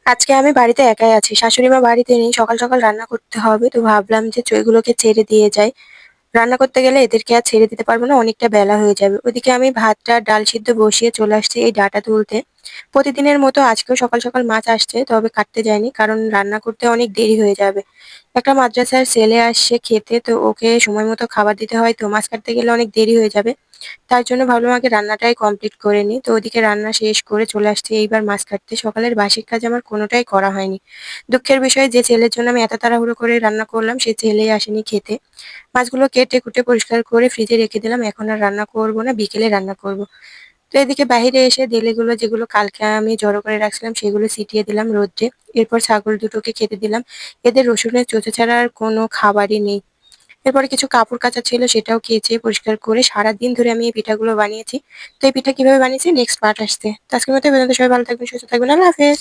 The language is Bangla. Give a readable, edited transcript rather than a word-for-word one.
আজকে আমি বাড়িতে একাই আছি। শাশুড়ি মা বাড়িতে নেই। সকাল, সকাল রান্না করতে হবে। তো ভাবলাম যে এগুলোকে ছেড়ে দিয়ে যাই। রান্না করতে গেলে এদেরকে আর ছেড়ে দিতে পারবো না। অনেকটা বেলা হয়ে যাবে। ওদিকে আমি ভাতটা, ডাল সিদ্ধ বসিয়ে চলে আসছি এই ডাঁটা তুলতে। প্রতিদিনের মতো আজকেও সকাল, সকাল মাছ আসছে। তবে কাটতে যাইনি। কারণ রান্না করতে অনেক দেরি হয়ে যাবে। একটা মাদ্রাসার ছেলে আসছে খেতে। তো ওকে সময় মতো খাবার দিতে হয়। তো মাছ কাটতে গেলে অনেক দেরি হয়ে যাবে। তার জন্য ভাবলাম আগে রান্নাটাই কমপ্লিট করে নিই। তো ওদিকে রান্না শেষ করে চলে আসছি এইবার মাছ কাটতে। সকালের বাসির কাজ আমার কোনটাই করা হয়নি। দুঃখের বিষয় যে ছেলের জন্য আমি এত তাড়াহুড়ো করে রান্না করলাম সে ছেলেই আসেনি খেতে। মাছগুলো কেটে কুটে পরিষ্কার করে ফ্রিজে রেখে দিলাম। এখন আর রান্না করব না, বিকেলে রান্না করব। তো এদিকে বাহিরে এসে ডেলেগুলো যেগুলো কালকে আমি জড়ো করে রাখছিলাম সেগুলো ছিটিয়ে দিলাম রোদ্রে। এরপর ছাগল দুটোকে খেতে দিলাম। এদের রসুনের চোচা ছাড়া আর কোনো খাবারই নেই। এরপরে কিছু কাপড় কাচা ছিল সেটাও কেচে পরিষ্কার করে সারাদিন ধরে আমি এই পিঠাগুলো বানিয়েছি। তো এই পিঠা কিভাবে বানিয়েছি নেক্সট পার্ট আসছে। তো আজকের মতো এই পর্যন্ত। সবাই ভালো থাকবেন, সুস্থ থাকবেন। আল্লাহ হাফেজ।